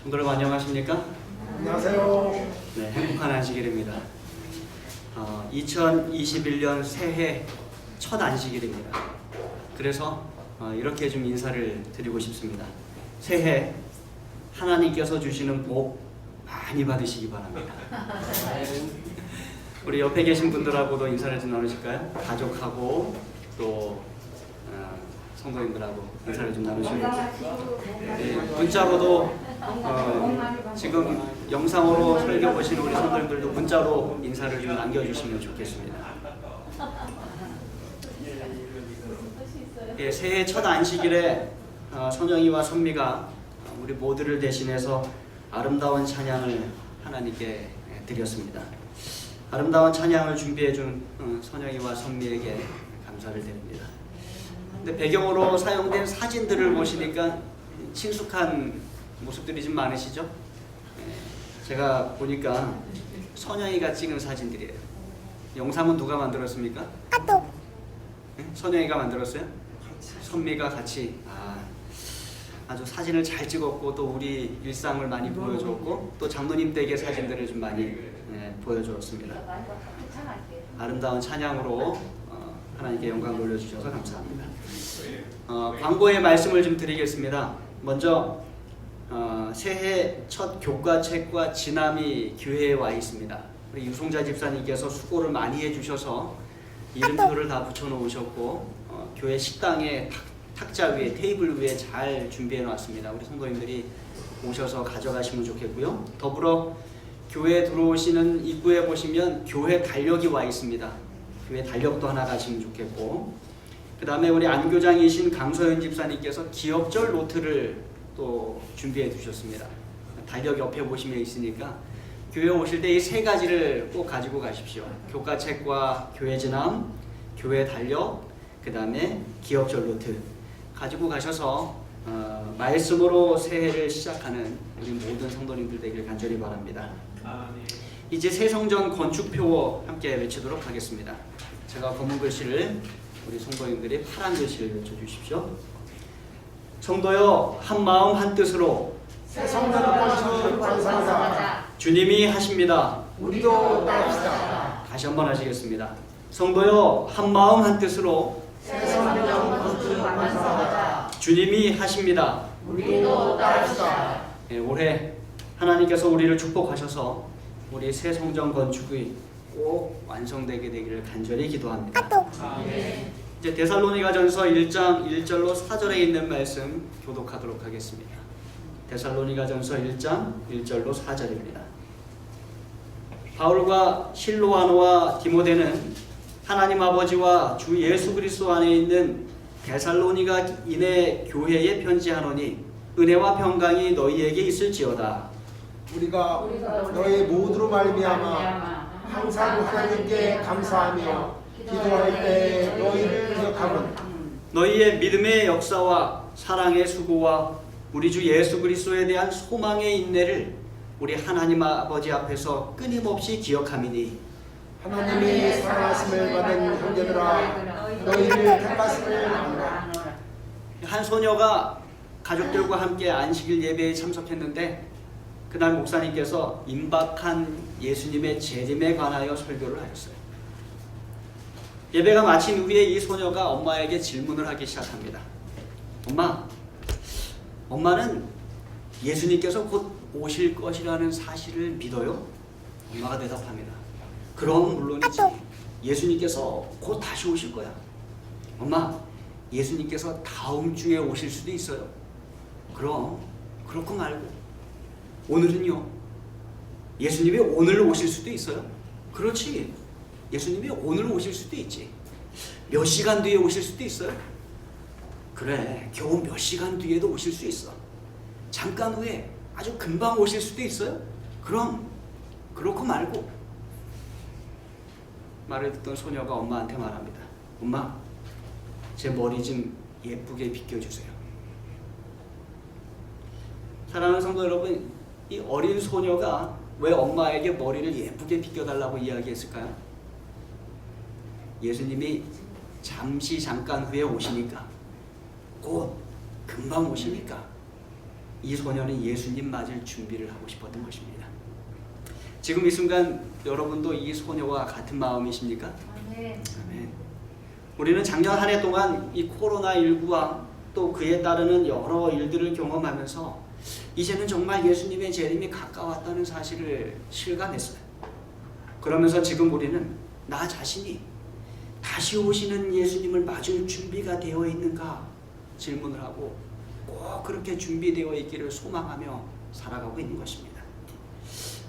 성도 여러분 안녕하십니까? 안녕하세요. 네, 행복한 안식일입니다. 2021년 새해 첫 안식일입니다. 그래서 이렇게 좀 인사를 드리고 싶습니다. 새해 하나님께서 주시는 복 많이 받으시기 바랍니다. 우리 옆에 계신 분들하고도 인사를 좀 나누실까요? 가족하고 또 성도님들하고 인사를 좀 나누시고, 네, 문자로도 지금 영상으로 설교 보시는 우리 성도님들도 문자로 인사를 좀 남겨주시면 좋겠습니다. 예, 새해 첫 안식일에 선영이와 선미가 우리 모두를 대신해서 아름다운 찬양을 하나님께 드렸습니다. 아름다운 찬양을 준비해준 선영이와 선미에게 감사를 드립니다. 근데 배경으로 사용된 사진들을 보시니까 친숙한 모습들이 좀 많으시죠? 제가 보니까 선영이가 찍은 사진들이에요. 영상은 누가 만들었습니까? 선영이가 만들었어요? 선미가 같이. 아주 사진을 잘 찍었고 또 우리 일상을 많이 보여줬고 또 장로님 댁의 사진들을 좀 많이 보여주었습니다. 아름다운 찬양으로 하나님께 영광 돌려주셔서 감사합니다. 광고의 말씀을 좀 드리겠습니다. 먼저 새해 첫 교과책과 지남이 교회에 와 있습니다. 우리 유송자 집사님께서 수고를 많이 해주셔서 이름표를 다 붙여놓으셨고 교회 식당에 탁자 위에 테이블 위에 잘 준비해 놨습니다. 우리 성도님들이 오셔서 가져가시면 좋겠고요. 더불어 교회에 들어오시는 입구에 보시면 교회 달력이 와 있습니다. 교회 달력도 하나 가시면 좋겠고, 그 다음에 우리 안교장이신 강서연 집사님께서 기억절 노트를 또 준비해 두셨습니다. 달력 옆에 보시면 있으니까 교회 오실 때 이 세 가지를 꼭 가지고 가십시오. 교과책과 교회 지남, 교회 달력, 그 다음에 기억절 노트 가지고 가셔서 말씀으로 새해를 시작하는 우리 모든 성도님들 되길 간절히 바랍니다. 이제 새성전 건축표 함께 외치도록 하겠습니다. 제가 검은 글씨를, 우리 성도님들이 파란 글씨를 외쳐주십시오. 성도여, 한 마음 한 뜻으로 새성전 건축을 완성하자. 주님이 하십니다. 우리도 따릅시다. 다시 한번 하시겠습니다. 성도여, 한 마음 한 뜻으로 새성전 건축을 완성하자. 주님이 하십니다. 우리도 따릅시다. 올해 하나님께서 우리를 축복하셔서 우리 새 성전 건축이 꼭 완성되게 되기를 간절히 기도합니다. 이제 데살로니가전서 1장 1절로 4절에 있는 말씀 교독하도록 하겠습니다. 데살로니가전서 1장 1절로 4절입니다. 바울과 실로아노와 디모데는 하나님 아버지와 주 예수 그리스도 안에 있는 데살로니가인의 교회에 편지하노니 은혜와 평강이 너희에게 있을지어다. 우리가 너희 모두로 말미암아 항상 하나님께 감사하며 기도할 때 너희를 기억하면 너희의 믿음의 역사와 사랑의 수고와 우리 주 예수 그리스도에 대한 소망의 인내를 우리 하나님 아버지 앞에서 끊임없이 기억함이니 하나님이 사랑하심을 받은 형제들아 너희를 택하심을 아노라. 한 소녀가 가족들과 함께 안식일 예배에 참석했는데 그날 목사님께서 임박한 예수님의 재림에 관하여 설교를 하셨어요. 예배가 마친 후에 이 소녀가 엄마에게 질문을 하기 시작합니다. 엄마는 예수님께서 곧 오실 것이라는 사실을 믿어요? 엄마가 대답합니다. 그럼 물론이지. 예수님께서 곧 다시 오실 거야. 엄마, 예수님께서 다음 주에 오실 수도 있어요. 그럼 그렇고 말고 오늘은요? 예수님이 오늘 오실 수도 있어요. 그렇지. 예수님이 오늘 오실 수도 있지. 몇 시간 뒤에 오실 수도 있어요. 그래, 겨우 몇 시간 뒤에도 오실 수 있어. 잠깐 후에 아주 금방 오실 수도 있어요. 그럼 그렇고 말고. 말을 듣던 소녀가 엄마한테 말합니다. 엄마, 제 머리 좀 예쁘게 빗겨주세요. 사랑하는 성도 여러분, 이 어린 소녀가 왜 엄마에게 머리를 예쁘게 빗겨달라고 이야기했을까요? 예수님이 잠깐 후에 오시니까, 곧 금방 오시니까 이 소녀는 예수님 맞을 준비를 하고 싶었던 것입니다. 지금 이 순간 여러분도 이 소녀와 같은 마음이십니까? 아멘. 아멘. 우리는 작년 한 해 동안 이 코로나19와 또 그에 따르는 여러 일들을 경험하면서 이제는 정말 예수님의 재림이 가까웠다는 사실을 실감했어요. 그러면서 지금 우리는 나 자신이 다시 오시는 예수님을 맞을 준비가 되어 있는가 질문을 하고 꼭 그렇게 준비되어 있기를 소망하며 살아가고 있는 것입니다.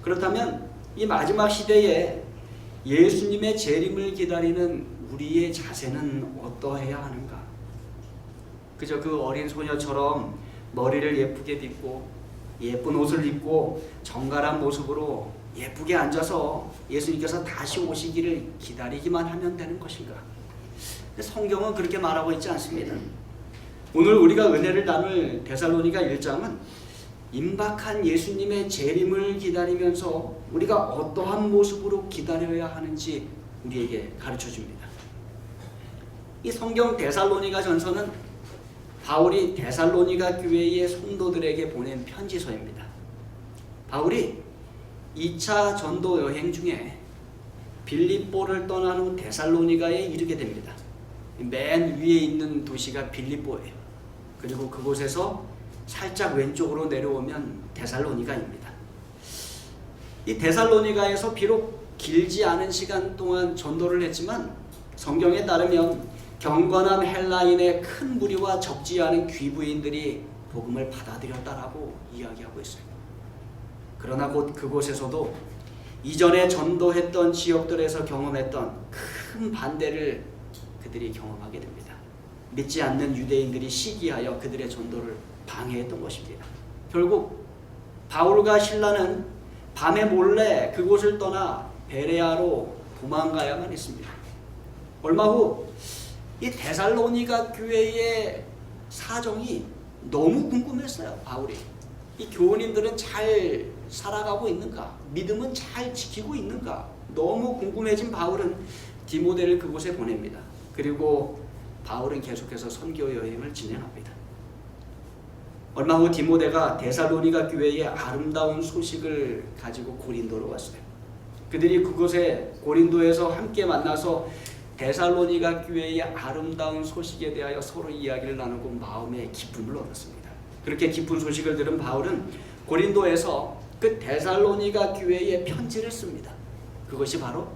그렇다면 이 마지막 시대에 예수님의 재림을 기다리는 우리의 자세는 어떠해야 하는가? 그저 그 어린 소녀처럼 머리를 예쁘게 빗고 예쁜 옷을 입고 정갈한 모습으로 예쁘게 앉아서 예수님께서 다시 오시기를 기다리기만 하면 되는 것인가? 근데 성경은 그렇게 말하고 있지 않습니다. 오늘 우리가 은혜를 나눌 데살로니가 1장은 임박한 예수님의 재림을 기다리면서 우리가 어떠한 모습으로 기다려야 하는지 우리에게 가르쳐 줍니다. 이 성경 데살로니가 전서는 바울이 데살로니가 교회의 성도들에게 보낸 편지서입니다. 바울이 2차 전도 여행 중에 빌립보를 떠난 후 데살로니가에 이르게 됩니다. 맨 위에 있는 도시가 빌립보예요. 그리고 그곳에서 살짝 왼쪽으로 내려오면 데살로니가입니다. 이 데살로니가에서 비록 길지 않은 시간 동안 전도를 했지만 성경에 따르면 경건한 헬라인의 큰 무리와 적지 않은 귀부인들이 복음을 받아들였다라고 이야기하고 있어요. 그러나 곧 그곳에서도 이전에 전도했던 지역들에서 경험했던 큰 반대를 그들이 경험하게 됩니다. 믿지 않는 유대인들이 시기하여 그들의 전도를 방해했던 것입니다. 결국 바울과 실라는 밤에 몰래 그곳을 떠나 베레아로 도망가야만 했습니다. 얼마 후 이 데살로니가 교회의 사정이 너무 궁금했어요. 바울이 이 교우님들은 잘 살아가고 있는가? 믿음은 잘 지키고 있는가? 너무 궁금해진 바울은 디모데를 그곳에 보냅니다. 그리고 바울은 계속해서 선교 여행을 진행합니다. 얼마 후 디모데가 데살로니가 교회의 아름다운 소식을 가지고 고린도로 왔어요. 그들이 그곳에 고린도에서 함께 만나서 데살로니가 교회의 아름다운 소식에 대하여 서로 이야기를 나누고 마음의 기쁨을 얻었습니다. 그렇게 기쁜 소식을 들은 바울은 고린도에서 그 데살로니가 교회에 편지를 씁니다. 그것이 바로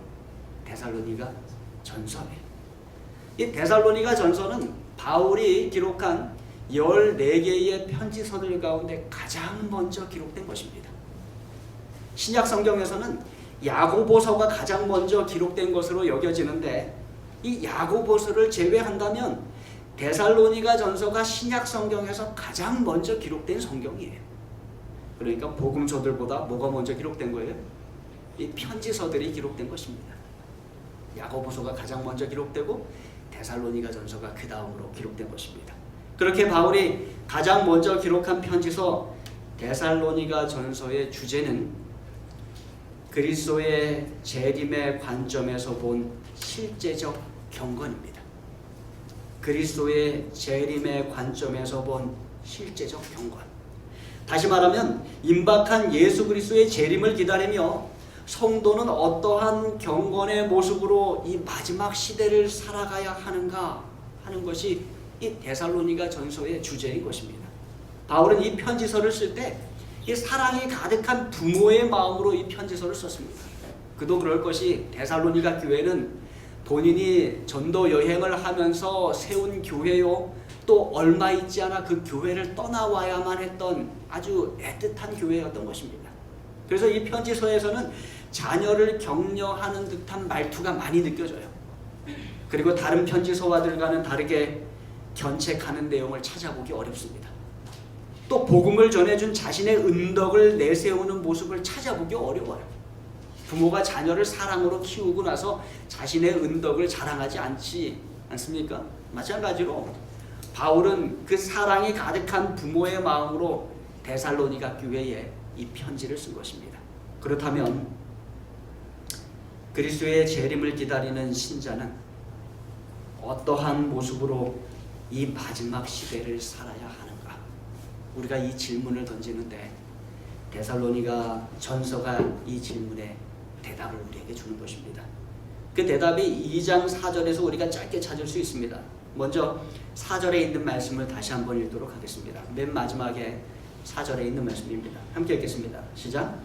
데살로니가 전서예요. 이 데살로니가 전서는 바울이 기록한 14개의 편지서들 가운데 가장 먼저 기록된 것입니다. 신약 성경에서는 야고보서가 가장 먼저 기록된 것으로 여겨지는데 이 야고보서를 제외한다면 데살로니가 전서가 신약 성경에서 가장 먼저 기록된 성경이에요. 그러니까 복음서들보다 뭐가 먼저 기록된 거예요? 이 편지서들이 기록된 것입니다. 야고보서가 가장 먼저 기록되고 데살로니가 전서가 그 다음으로 기록된 것입니다. 그렇게 바울이 가장 먼저 기록한 편지서 데살로니가 전서의 주제는 그리스도의 재림의 관점에서 본 실제적 경건입니다. 그리스도의 재림의 관점에서 본 실제적 경건. 다시 말하면 임박한 예수 그리스도의 재림을 기다리며 성도는 어떠한 경건의 모습으로 이 마지막 시대를 살아가야 하는가 하는 것이 이 데살로니가 전서의 주제인 것입니다. 바울은 이 편지서를 쓸 때 이 사랑이 가득한 부모의 마음으로 이 편지서를 썼습니다. 그도 그럴 것이 데살로니가 교회는 본인이 전도 여행을 하면서 세운 교회요, 또 얼마 있지 않아 그 교회를 떠나와야만 했던 아주 애틋한 교회였던 것입니다. 그래서 이 편지서에서는 자녀를 격려하는 듯한 말투가 많이 느껴져요. 그리고 다른 편지서와들과는 다르게 견책하는 내용을 찾아보기 어렵습니다. 또 복음을 전해준 자신의 은덕을 내세우는 모습을 찾아보기 어려워요. 부모가 자녀를 사랑으로 키우고 나서 자신의 은덕을 자랑하지 않지 않습니까? 마찬가지로 바울은 그 사랑이 가득한 부모의 마음으로 데살로니가 교회에 이 편지를 쓴 것입니다. 그렇다면 그리스도의 재림을 기다리는 신자는 어떠한 모습으로 이 마지막 시대를 살아야 하는가? 우리가 이 질문을 던지는데 데살로니가 전서가 이 질문에 대답을 우리에게 주는 것입니다. 그 대답이 2장 4절에서 우리가 짧게 찾을 수 있습니다. 먼저 4절에 있는 말씀을 다시 한번 읽도록 하겠습니다. 맨 마지막에 4절에 있는 말씀입니다. 함께 읽겠습니다. 시작.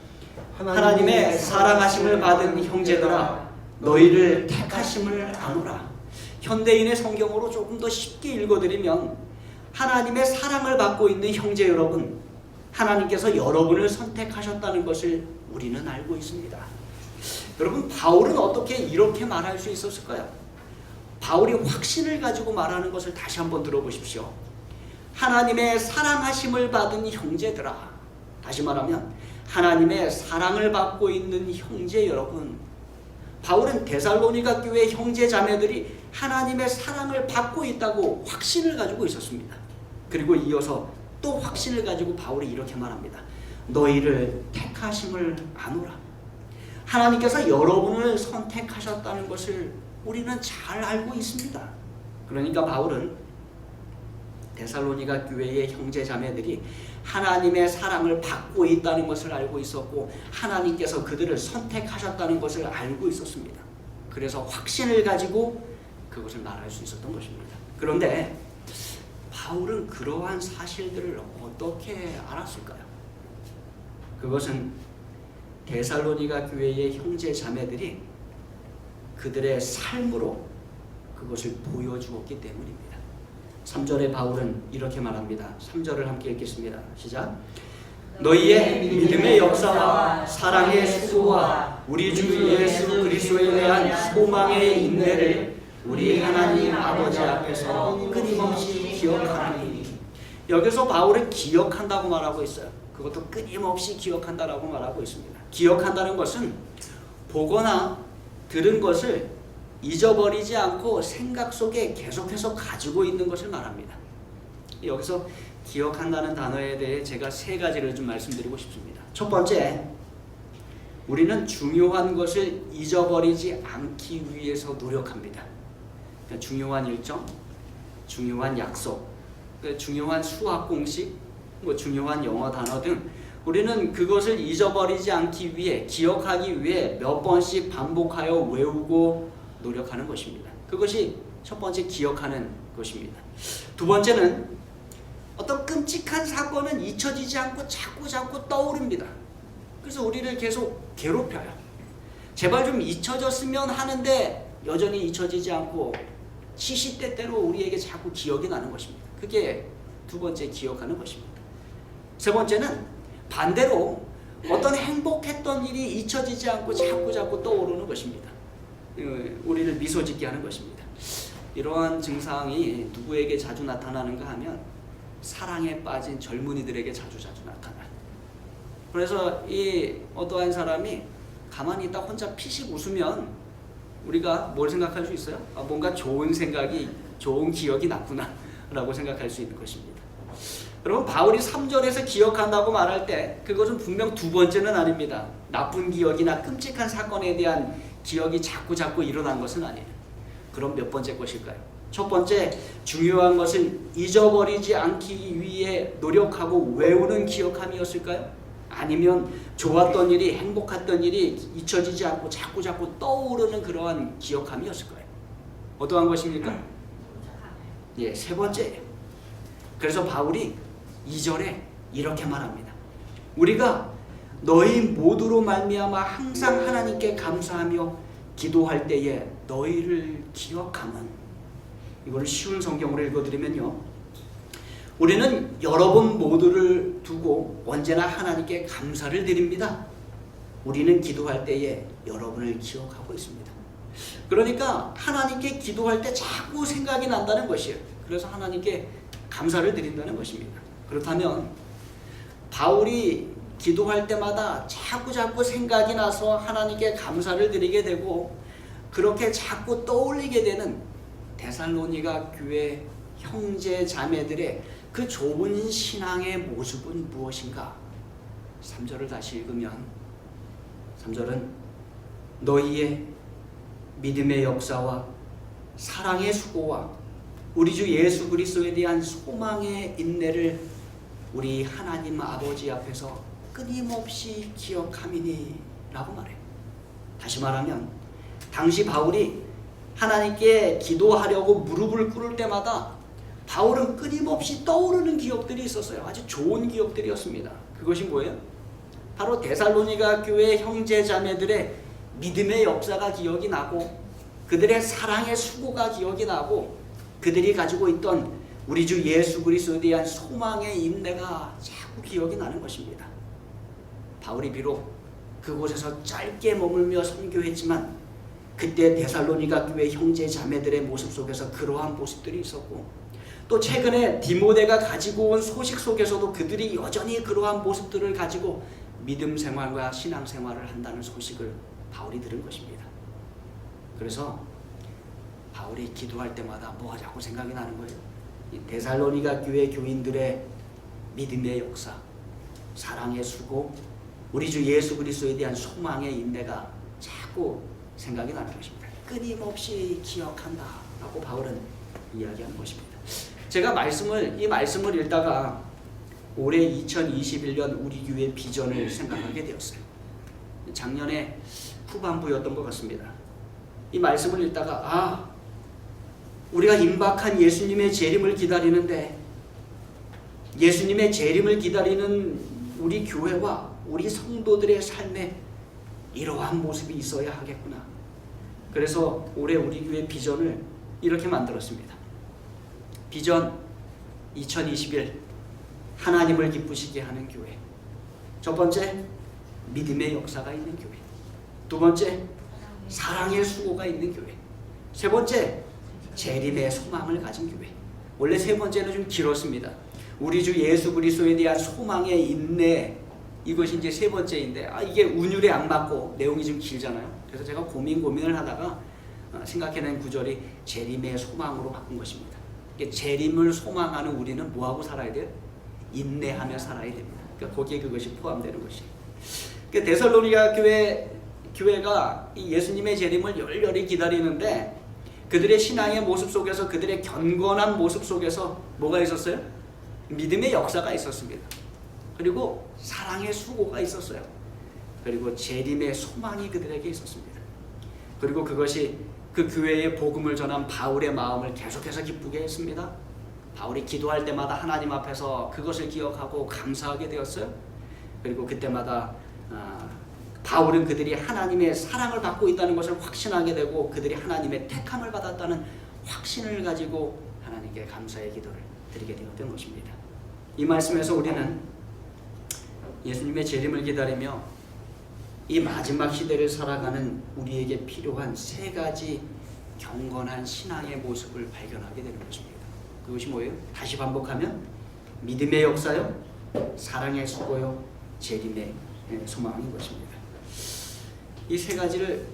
하나님의 사랑하심을 받은 형제들아 너희를 택하심을 아노라. 현대인의 성경으로 조금 더 쉽게 읽어드리면 하나님의 사랑을 받고 있는 형제 여러분, 하나님께서 여러분을 선택하셨다는 것을 우리는 알고 있습니다. 여러분, 바울은 어떻게 이렇게 말할 수 있었을까요? 바울이 확신을 가지고 말하는 것을 다시 한번 들어보십시오. 하나님의 사랑하심을 받은 형제들아. 다시 말하면 하나님의 사랑을 받고 있는 형제 여러분. 바울은 데살로니가 교회 형제 자매들이 하나님의 사랑을 받고 있다고 확신을 가지고 있었습니다. 그리고 이어서 또 확신을 가지고 바울이 이렇게 말합니다. 너희를 택하심을 아노라. 하나님께서 여러분을 선택하셨다는 것을 우리는 잘 알고 있습니다. 그러니까 바울은 데살로니가 교회의 형제 자매들이 하나님의 사랑을 받고 있다는 것을 알고 있었고 하나님께서 그들을 선택하셨다는 것을 알고 있었습니다. 그래서 확신을 가지고 그것을 말할 수 있었던 것입니다. 그런데 바울은 그러한 사실들을 어떻게 알았을까요? 그것은 데살로니가 교회의 형제 자매들이 그들의 삶으로 그것을 보여주었기 때문입니다. 3절에 바울은 이렇게 말합니다. 3절을 함께 읽겠습니다. 시작. 너희의 믿음의 역사와 사랑의 수고와 우리 주 예수 그리스도에 대한 소망의 인내를 우리 하나님 아버지 앞에서 끊임없이 기억하니. 여기서 바울은 기억한다고 말하고 있어요. 그것도 끊임없이 기억한다라고 말하고 있습니다. 기억한다는 것은 보거나 들은 것을 잊어버리지 않고 생각 속에 계속해서 가지고 있는 것을 말합니다. 여기서 기억한다는 단어에 대해 제가 3가지를 좀 말씀드리고 싶습니다. 첫 번째, 우리는 중요한 것을 잊어버리지 않기 위해서 노력합니다. 그러니까 중요한 일정, 중요한 약속, 중요한 수학 공식, 중요한 영어 단어 등 우리는 그것을 잊어버리지 않기 위해, 기억하기 위해 몇 번씩 반복하여 외우고 노력하는 것입니다. 그것이 첫 번째 기억하는 것입니다. 두 번째는 어떤 끔찍한 사건은 잊혀지지 않고 자꾸 떠오릅니다. 그래서 우리를 계속 괴롭혀요. 제발 좀 잊혀졌으면 하는데 여전히 잊혀지지 않고 시시때때로 우리에게 자꾸 기억이 나는 것입니다. 그게 두 번째 기억하는 것입니다. 세 번째는 반대로 어떤 행복했던 일이 잊혀지지 않고 자꾸 떠오르는 것입니다. 우리를 미소 짓게 하는 것입니다. 이러한 증상이 누구에게 자주 나타나는가 하면 사랑에 빠진 젊은이들에게 자주 나타나요. 그래서 이 어떠한 사람이 가만히 있다 혼자 피식 웃으면 우리가 뭘 생각할 수 있어요? 뭔가 좋은 생각이, 좋은 기억이 났구나 라고 생각할 수 있는 것입니다. 여러분, 바울이 3절에서 기억한다고 말할 때 그것은 분명 두 번째는 아닙니다. 나쁜 기억이나 끔찍한 사건에 대한 기억이 자꾸 일어난 것은 아니에요. 그럼 몇 번째 것일까요? 첫 번째, 중요한 것을 잊어버리지 않기 위해 노력하고 외우는 기억함이었을까요? 아니면 좋았던 일이, 행복했던 일이 잊혀지지 않고 자꾸 떠오르는 그러한 기억함이었을까요? 어떠한 것입니까? 예, 세 번째예요. 그래서 바울이 2절에 이렇게 말합니다. 우리가 너희 모두로 말미암아 항상 하나님께 감사하며 기도할 때에 너희를 기억함은. 이걸 쉬운 성경으로 읽어드리면요, 우리는 여러분 모두를 두고 언제나 하나님께 감사를 드립니다. 우리는 기도할 때에 여러분을 기억하고 있습니다. 그러니까 하나님께 기도할 때 자꾸 생각이 난다는 것이에요. 그래서 하나님께 감사를 드린다는 것입니다. 그렇다면 바울이 기도할 때마다 자꾸 생각이 나서 하나님께 감사를 드리게 되고 그렇게 자꾸 떠올리게 되는 데살로니가 교회 형제 자매들의 그 좋은 신앙의 모습은 무엇인가? 3절을 다시 읽으면 3절은 너희의 믿음의 역사와 사랑의 수고와 우리 주 예수 그리스도에 대한 소망의 인내를 우리 하나님 아버지 앞에서 끊임없이 기억함이니 라고 말해요. 다시 말하면 당시 바울이 하나님께 기도하려고 무릎을 꿇을 때마다 바울은 끊임없이 떠오르는 기억들이 있었어요. 아주 좋은 기억들이었습니다. 그것이 뭐예요? 바로 데살로니가 교회 형제 자매들의 믿음의 역사가 기억이 나고 그들의 사랑의 수고가 기억이 나고 그들이 가지고 있던 우리 주 예수 그리스도에 대한 소망의 인내가 자꾸 기억이 나는 것입니다. 바울이 비록 그곳에서 짧게 머물며 선교했지만 그때 데살로니가 교회 형제 자매들의 모습 속에서 그러한 모습들이 있었고 또 최근에 디모데가 가지고 온 소식 속에서도 그들이 여전히 그러한 모습들을 가지고 믿음 생활과 신앙 생활을 한다는 소식을 바울이 들은 것입니다. 그래서 바울이 기도할 때마다 뭐가 자꾸 생각이 나는 거예요. 이 데살로니가 교회 교인들의 믿음의 역사, 사랑의 수고, 우리 주 예수 그리스도에 대한 소망의 인내가 자꾸 생각이 나는 것입니다. 끊임없이 기억한다 라고 바울은 이야기하는 것입니다. 제가 이 말씀을 읽다가 올해 2021년 우리 교회 비전을 생각하게 되었어요. 작년에 후반부였던 것 같습니다. 이 말씀을 읽다가 우리가 임박한 예수님의 재림을 기다리는데 예수님의 재림을 기다리는 우리 교회와 우리 성도들의 삶에 이러한 모습이 있어야 하겠구나. 그래서 올해 우리 교회 비전을 이렇게 만들었습니다. 비전 2021 하나님을 기쁘시게 하는 교회. 첫 번째, 믿음의 역사가 있는 교회. 두 번째, 사랑의 수고가 있는 교회. 세 번째, 재림의 소망을 가진 교회. 원래 세 번째는 좀 길었습니다. 우리 주 예수 그리스도에 대한 소망의 인내, 이것이 이제 세 번째인데 이게 운율에 안 맞고 내용이 좀 길잖아요. 그래서 제가 고민을 하다가 생각해낸 구절이 재림의 소망으로 바꾼 것입니다. 재림을 소망하는 우리는 뭐하고 살아야 돼요? 인내하며 살아야 됩니다. 그러니까 거기에 그것이 포함되는 것이에요. 그러니까 데살로니가 교회가 이 예수님의 재림을 열렬히 기다리는데 그들의 신앙의 모습 속에서 그들의 견건한 모습 속에서 뭐가 있었어요? 믿음의 역사가 있었습니다. 그리고 사랑의 수고가 있었어요. 그리고 재림의 소망이 그들에게 있었습니다. 그리고 그것이 그 교회의 복음을 전한 바울의 마음을 계속해서 기쁘게 했습니다. 바울이 기도할 때마다 하나님 앞에서 그것을 기억하고 감사하게 되었어요. 그리고 그때마다 바울은 그들이 하나님의 사랑을 받고 있다는 것을 확신하게 되고 그들이 하나님의 택함을 받았다는 확신을 가지고 하나님께 감사의 기도를 드리게 되었던 것입니다. 이 말씀에서 우리는 예수님의 재림을 기다리며 이 마지막 시대를 살아가는 우리에게 필요한 세 가지 경건한 신앙의 모습을 발견하게 되는 것입니다. 그것이 뭐예요? 다시 반복하면 믿음의 역사요, 사랑의 수고요, 재림의 소망인 것입니다. 이 세 가지를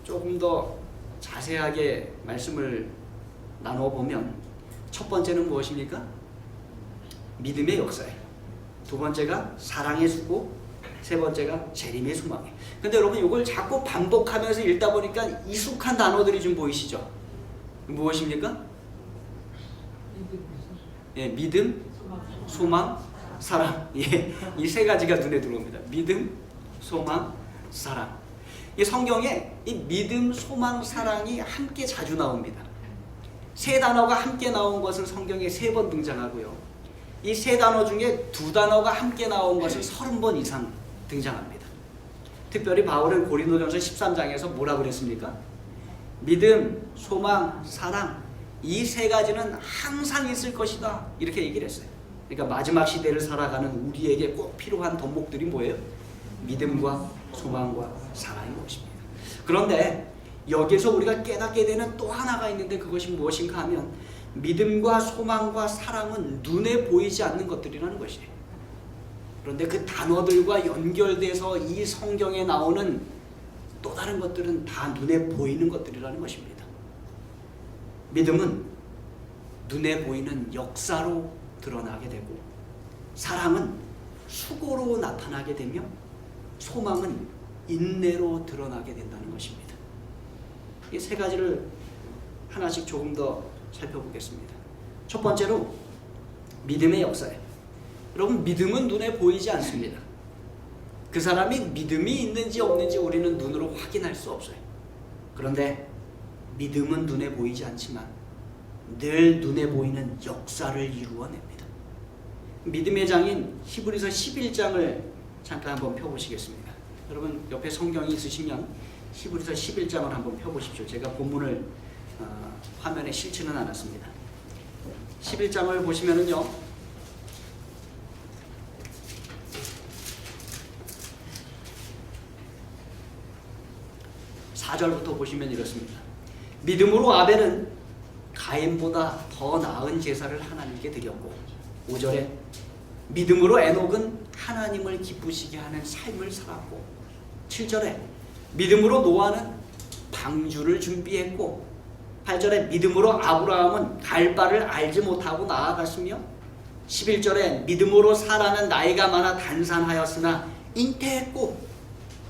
조금 더 자세하게 말씀을 나눠보면 첫 번째는 무엇입니까? 믿음의 역사예요. 두 번째가 사랑의 수고, 세 번째가 재림의 소망이에요. 근데 여러분 이걸 자꾸 반복하면서 읽다 보니까 익숙한 단어들이 좀 보이시죠? 무엇입니까? 믿음, 소망, 사랑. 이 세 가지가 눈에 들어옵니다. 믿음, 소망, 사랑. 이 성경에 이 믿음, 소망, 사랑이 함께 자주 나옵니다. 세 단어가 함께 나온 것은 성경에 3번 등장하고요. 이 세 단어 중에 2단어가 함께 나온 것은 30번 이상 등장합니다. 특별히 바울은 고린도전서 13장에서 뭐라고 그랬습니까? 믿음, 소망, 사랑, 이 세 가지는 항상 있을 것이다, 이렇게 얘기를 했어요. 그러니까 마지막 시대를 살아가는 우리에게 꼭 필요한 덕목들이 뭐예요? 믿음과 소망과 사랑인 것입니다. 그런데 여기서 우리가 깨닫게 되는 또 하나가 있는데 그것이 무엇인가 하면 믿음과 소망과 사랑은 눈에 보이지 않는 것들이라는 것이에요. 그런데 그 단어들과 연결돼서 이 성경에 나오는 또 다른 것들은 다 눈에 보이는 것들이라는 것입니다. 믿음은 눈에 보이는 역사로 드러나게 되고, 사랑은 수고로 나타나게 되며, 소망은 인내로 드러나게 된다는 것입니다. 이 세 가지를 하나씩 조금 더 살펴보겠습니다. 첫 번째로 믿음의 역사예요. 여러분, 믿음은 눈에 보이지 않습니다. 그 사람이 믿음이 있는지 없는지 우리는 눈으로 확인할 수 없어요. 그런데 믿음은 눈에 보이지 않지만 늘 눈에 보이는 역사를 이루어냅니다. 믿음의 장인 히브리서 11장을 잠깐 한번 펴보시겠습니다. 여러분 옆에 성경이 있으시면 히브리서 11장을 한번 펴보십시오. 제가 본문을 화면에 실지는 않았습니다. 11장을 보시면은요, 4절부터 보시면 이렇습니다. 믿음으로 아벨은 가인보다 더 나은 제사를 하나님께 드렸고, 5절에 믿음으로 에녹은 하나님을 기쁘시게 하는 삶을 살았고, 7절에 믿음으로 노아는 방주를 준비했고, 8절에 믿음으로 아브라함은 갈 바를 알지 못하고 나아갔으며, 11절에 믿음으로 사라는 나이가 많아 단산하였으나 잉태했고,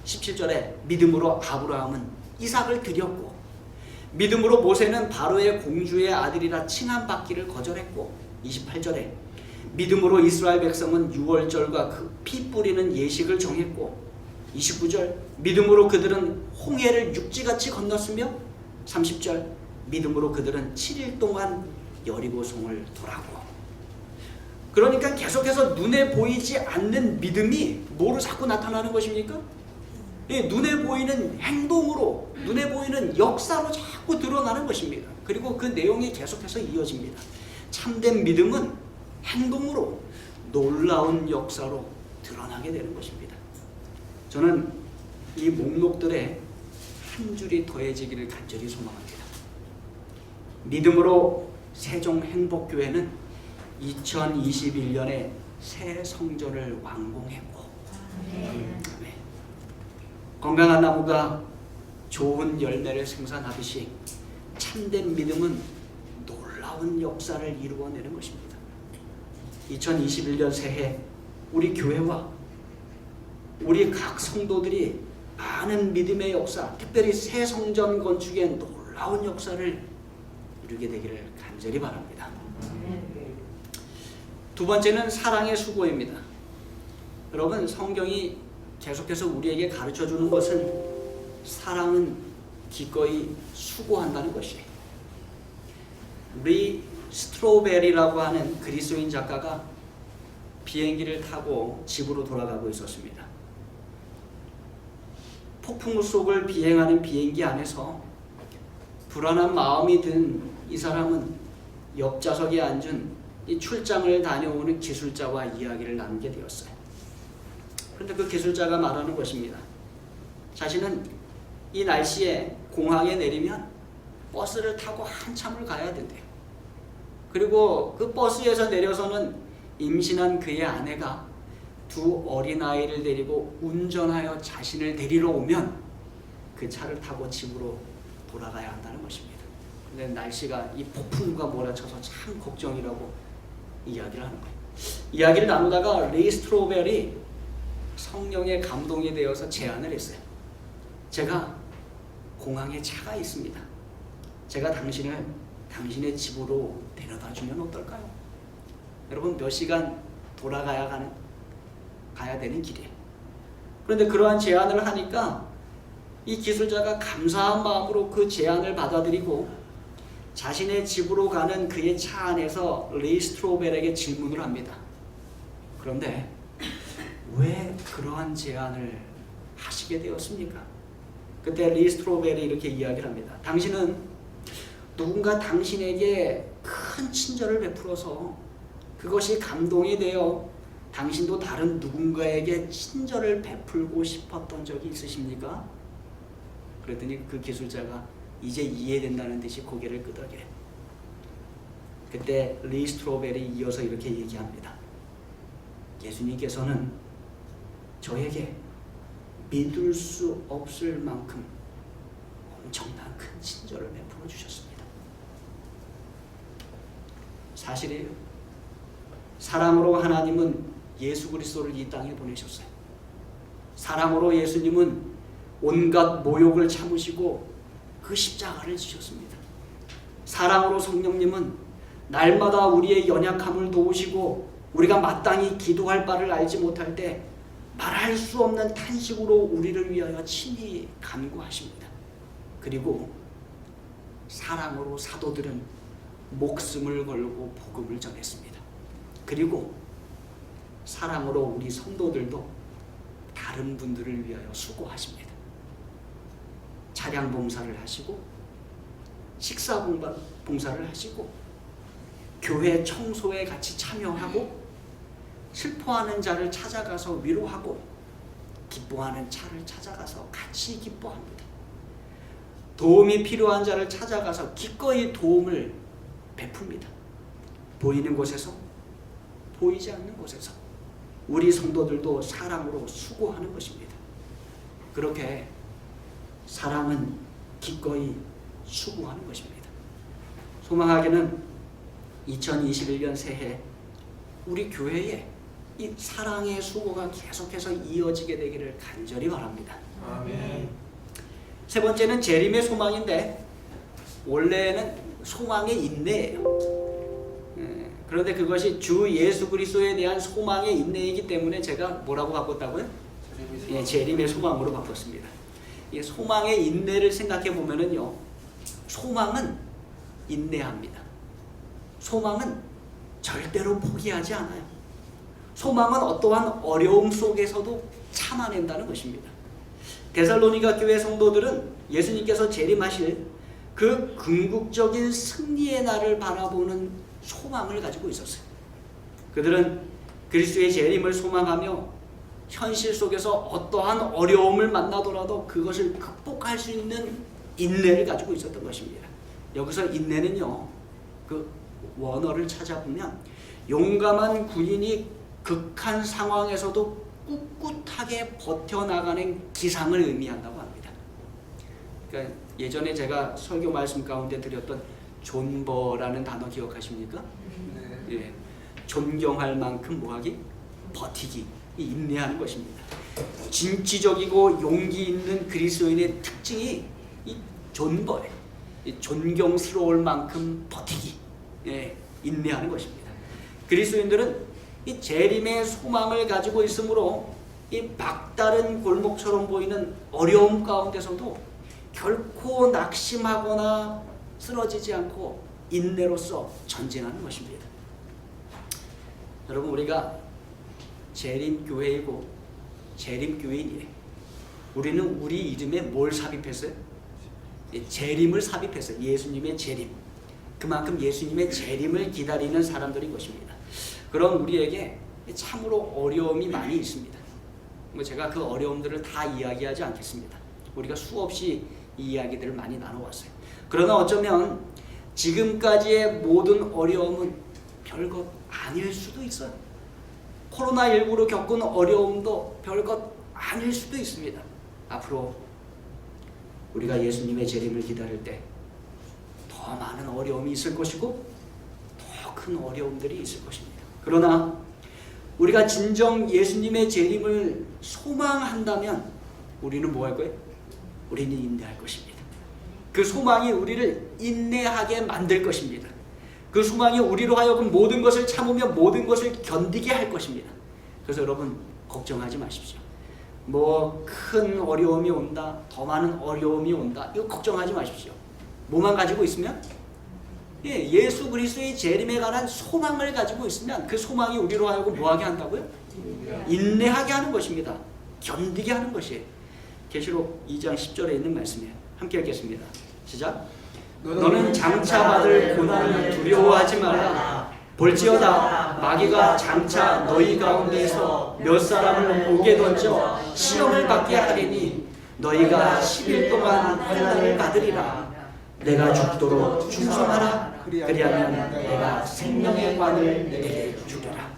17절에 믿음으로 아브라함은 이삭을 드렸고, 믿음으로 모세는 바로의 공주의 아들이라 칭함받기를 거절했고, 28절에 믿음으로 이스라엘 백성은 유월절과 그 피 뿌리는 예식을 정했고, 29절 믿음으로 그들은 홍해를 육지같이 건넜으며, 30절 믿음으로 그들은 7일 동안 여리고성을 돌았고. 그러니까 계속해서 눈에 보이지 않는 믿음이 뭐로 자꾸 나타나는 것입니까? 눈에 보이는 행동으로, 눈에 보이는 역사로 자꾸 드러나는 것입니다. 그리고 그 내용이 계속해서 이어집니다. 참된 믿음은 행동으로, 놀라운 역사로 드러나게 되는 것입니다. 저는 이 목록들에 한 줄이 더해지기를 간절히 소망합니다. 믿음으로 세종행복교회는 2021년에 새 성전을 완공했고, 건강한 나무가 좋은 열매를 생산하듯이 참된 믿음은 놀라운 역사를 이루어내는 것입니다. 2021년 새해 우리 교회와 우리 각 성도들이 많은 믿음의 역사, 특별히 새 성전 건축의 놀라운 역사를 이루게 되기를 간절히 바랍니다. 두 번째는 사랑의 수고입니다. 여러분, 성경이 계속해서 우리에게 가르쳐주는 것은 사랑은 기꺼이 수고한다는 것이에요. 리 스트로베리라고 하는 그리스도인 작가가 비행기를 타고 집으로 돌아가고 있었습니다. 폭풍 속을 비행하는 비행기 안에서 불안한 마음이 든 이 사람은 옆좌석에 앉은 이 출장을 다녀오는 기술자와 이야기를 나누게 되었어요. 그런데 그 기술자가 말하는 것입니다. 자신은 이 날씨에 공항에 내리면 버스를 타고 한참을 가야 된대요. 그리고 그 버스에서 내려서는 임신한 그의 아내가 두 어린아이를 데리고 운전하여 자신을 데리러 오면 그 차를 타고 집으로 돌아가야 한다는 것입니다. 근데 날씨가 이 폭풍우가 몰아쳐서 참 걱정이라고 이야기를 하는 거예요. 이야기를 나누다가 리 스트로베리 성령의 감동이 되어서 제안을 했어요. 제가 공항에 차가 있습니다. 제가 당신을 당신의 집으로 데려다 주면 어떨까요? 여러분, 몇 시간 가야 되는 길이에요. 그런데 그러한 제안을 하니까 이 기술자가 감사한 마음으로 그 제안을 받아들이고 자신의 집으로 가는 그의 차 안에서 리 스트로벨에게 질문을 합니다. 그런데 왜 그러한 제안을 하시게 되었습니까? 그때 리 스트로벨이 이렇게 이야기를 합니다. 당신은 누군가 당신에게 큰 친절을 베풀어서 그것이 감동이 되어 당신도 다른 누군가에게 친절을 베풀고 싶었던 적이 있으십니까? 그랬더니 그 기술자가 이제 이해된다는 듯이 고개를 끄덕여요. 그때 리 스트로벨이 이어서 이렇게 얘기합니다. 예수님께서는 저에게 믿을 수 없을 만큼 엄청난 큰 친절을 베풀어 주셨습니다. 사실이에요. 사랑으로 하나님은 예수 그리스도를 이 땅에 보내셨어요. 사랑으로 예수님은 온갖 모욕을 참으시고 그 십자가를 지셨습니다. 사랑으로 성령님은 날마다 우리의 연약함을 도우시고 우리가 마땅히 기도할 바를 알지 못할 때 말할 수 없는 탄식으로 우리를 위하여 친히 간구하십니다. 그리고 사랑으로 사도들은 목숨을 걸고 복음을 전했습니다. 그리고 사랑으로 우리 성도들도 다른 분들을 위하여 수고하십니다. 차량 봉사를 하시고 식사 봉사를 하시고 교회 청소에 같이 참여하고 슬퍼하는 자를 찾아가서 위로하고 기뻐하는 자를 찾아가서 같이 기뻐합니다. 도움이 필요한 자를 찾아가서 기꺼이 도움을 베풉니다. 보이는 곳에서 보이지 않는 곳에서 우리 성도들도 사랑으로 수고하는 것입니다. 그렇게 사랑은 기꺼이 수고하는 것입니다. 소망하게는 2021년 새해 우리 교회에 이 사랑의 수고가 계속해서 이어지게 되기를 간절히 바랍니다. 아멘. 세 번째는 재림의 소망인데 원래는 소망의 인내예요. 그런데 그것이 주 예수 그리스도에 대한 소망의 인내이기 때문에 제가 뭐라고 바꿨다고요? 재림의 소망으로 바꿨습니다. 이 소망의 인내를 생각해 보면은요, 소망은 인내합니다. 소망은 절대로 포기하지 않아요. 소망은 어떠한 어려움 속에서도 참아낸다는 것입니다. 데살로니가 교회 성도들은 예수님께서 재림하실 그 궁극적인 승리의 날을 바라보는 소망을 가지고 있었어요. 그들은 그리스도의 재림을 소망하며 현실 속에서 어떠한 어려움을 만나더라도 그것을 극복할 수 있는 인내를 가지고 있었던 것입니다. 여기서 인내는요, 그 원어를 찾아보면 용감한 군인이 극한 상황에서도 꿋꿋하게 버텨나가는 기상을 의미한다고 합니다. 그러니까 예전에 제가 설교 말씀 가운데 드렸던 존버라는 단어 기억하십니까? 네. 예, 존경할 만큼 뭐하기? 버티기, 인내하는 것입니다. 진취적이고 용기 있는 그리스도인의 특징이 이 존버예요. 이 존경스러울 만큼 버티기, 예, 인내하는 것입니다. 그리스도인들은 이 재림의 소망을 가지고 있으므로 이 막다른 골목처럼 보이는 어려움 가운데서도 결코 낙심하거나 쓰러지지 않고 인내로서 전진하는 것입니다. 여러분, 우리가 재림교회이고 재림교인이에요. 우리는 우리 이름에 뭘 삽입했어요? 재림을 삽입했어요. 예수님의 재림. 그만큼 예수님의 재림을 기다리는 사람들인 것입니다. 그럼 우리에게 참으로 어려움이 많이 있습니다. 제가 그 어려움들을 다 이야기하지 않겠습니다. 우리가 수없이 이 이야기들을 많이 나눠왔어요. 그러나 어쩌면 지금까지의 모든 어려움은 별것 아닐 수도 있어요. 코로나19로 겪은 어려움도 별것 아닐 수도 있습니다. 앞으로 우리가 예수님의 재림을 기다릴 때 더 많은 어려움이 있을 것이고 더 큰 어려움들이 있을 것입니다. 그러나 우리가 진정 예수님의 재림을 소망한다면 우리는 뭐 할 거예요? 우리는 인내할 것입니다. 그 소망이 우리를 인내하게 만들 것입니다. 그 소망이 우리로 하여금 모든 것을 참으며 모든 것을 견디게 할 것입니다. 그래서 여러분, 걱정하지 마십시오. 뭐 큰 어려움이 온다, 더 많은 어려움이 온다, 이거 걱정하지 마십시오. 뭐만 가지고 있으면? 예수 그리스도의 재림에 관한 소망을 가지고 있으면 그 소망이 우리로 하여금 뭐하게 한다고요? 인내하게 하는 것입니다. 견디게 하는 것이에요. 계시록 2장 10절에 있는 말씀이에요. 함께 읽겠습니다. 시작. 너는 장차 받을 고난을 두려워하지 말라. 볼지어다 마귀가 장차 너희 가운데에서 몇 사람을 목에 던져 시험을 받게 하리니 너희가 10일 동안 환난을 받으리라. 내가 죽도록 충성하라. 그리하면 내가 생명의 관을 내게 주리라.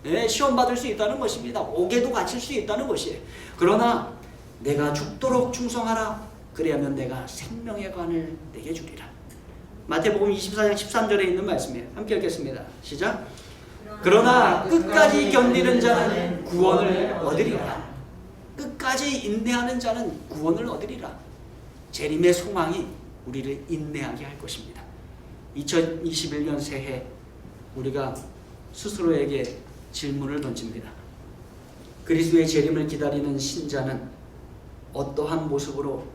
네, 시험 받을 수 있다는 것입니다. 옥에도 갇힐 수 있다는 것이에요. 그러나 내가 죽도록 충성하라. 그리하면 내가 생명의 관을 내게 주리라. 마태복음 24장 13절에 있는 말씀이에요. 함께 읽겠습니다. 시작. 그러나 끝까지 견디는 자는 구원을 얻으리라. 끝까지 인내하는 자는 구원을 얻으리라. 재림의 소망이 우리를 인내하게 할 것입니다. 2021년 새해 우리가 스스로에게 질문을 던집니다. 그리스도의 재림을 기다리는 신자는 어떠한 모습으로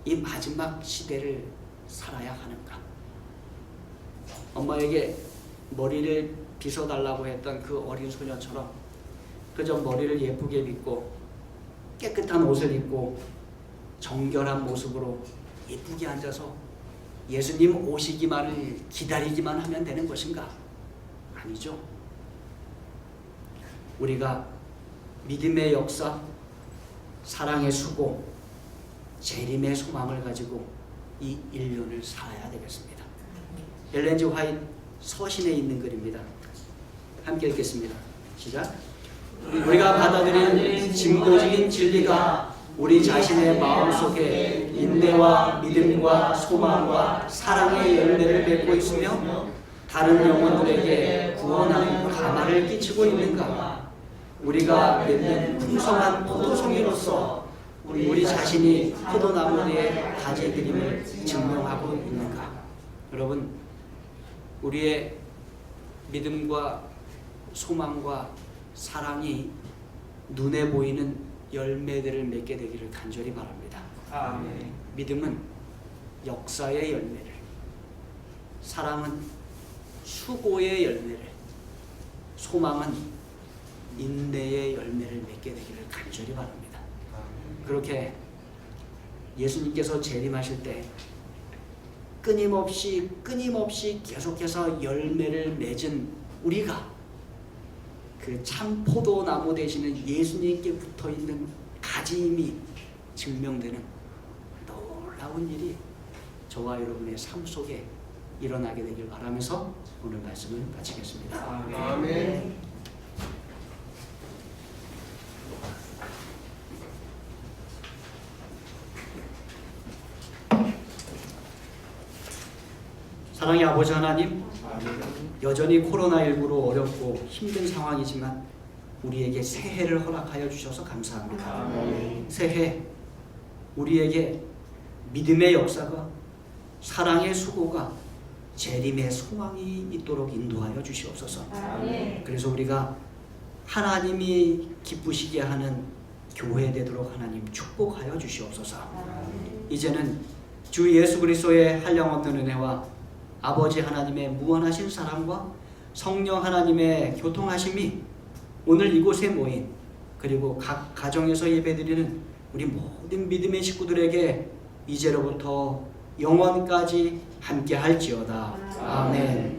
이 마지막 시대를 살아야 하는가? 엄마에게 머리를 빗어달라고 했던 그 어린 소녀처럼 그저 머리를 예쁘게 빗고 깨끗한 옷을 입고 정결한 모습으로 예쁘게 앉아서 예수님 오시기만을 기다리기만 하면 되는 것인가? 아니죠. 우리가 믿음의 역사, 사랑의 수고, 재림의 소망을 가지고 이 인륜을 살아야 되겠습니다. 엘렌 G. 화이트 서신에 있는 글입니다. 함께 읽겠습니다. 시작. 우리가 받아들인 진보적인 진리가 우리 자신의 마음속에 인내와 믿음과 소망과 사랑의 열매를 맺고 있으며 다른 영혼들에게 구원하는 가마를 끼치고 있는가? 우리가 맺는 풍성한 포도송이로서 우리 자신이 포도나무의 가지들임을 증명하고 있는가? 여러분, 우리의 믿음과 소망과 사랑이 눈에 보이는 열매들을 맺게 되기를 간절히 바랍니다. 아멘. 믿음은 역사의 열매를, 사랑은 수고의 열매를, 소망은 인내의 열매를 맺게 되기를 간절히 바랍니다. 그렇게 예수님께서 재림하실 때 끊임없이 계속해서 열매를 맺은 우리가 그 참 포도나무 되시는 예수님께 붙어있는 가짐이 증명되는 놀라운 일이 저와 여러분의 삶 속에 일어나게 되길 바라면서 오늘 말씀을 마치겠습니다. 아멘. 사랑의 아버지 하나님, 여전히 코로나19로 어렵고 힘든 상황이지만 우리에게 새해를 허락하여 주셔서 감사합니다. 새해 우리에게 믿음의 역사가, 사랑의 수고가, 재림의 소망이 있도록 인도하여 주시옵소서. 그래서 우리가 하나님이 기쁘시게 하는 교회 되도록 하나님 축복하여 주시옵소서. 이제는 주 예수 그리스도의 한량없는 은혜와 아버지 하나님의 무한하신 사랑과 성령 하나님의 교통하심이 오늘 이곳에 모인, 그리고 각 가정에서 예배드리는 우리 모든 믿음의 식구들에게 이제로부터 영원까지 함께 할지어다. 아멘.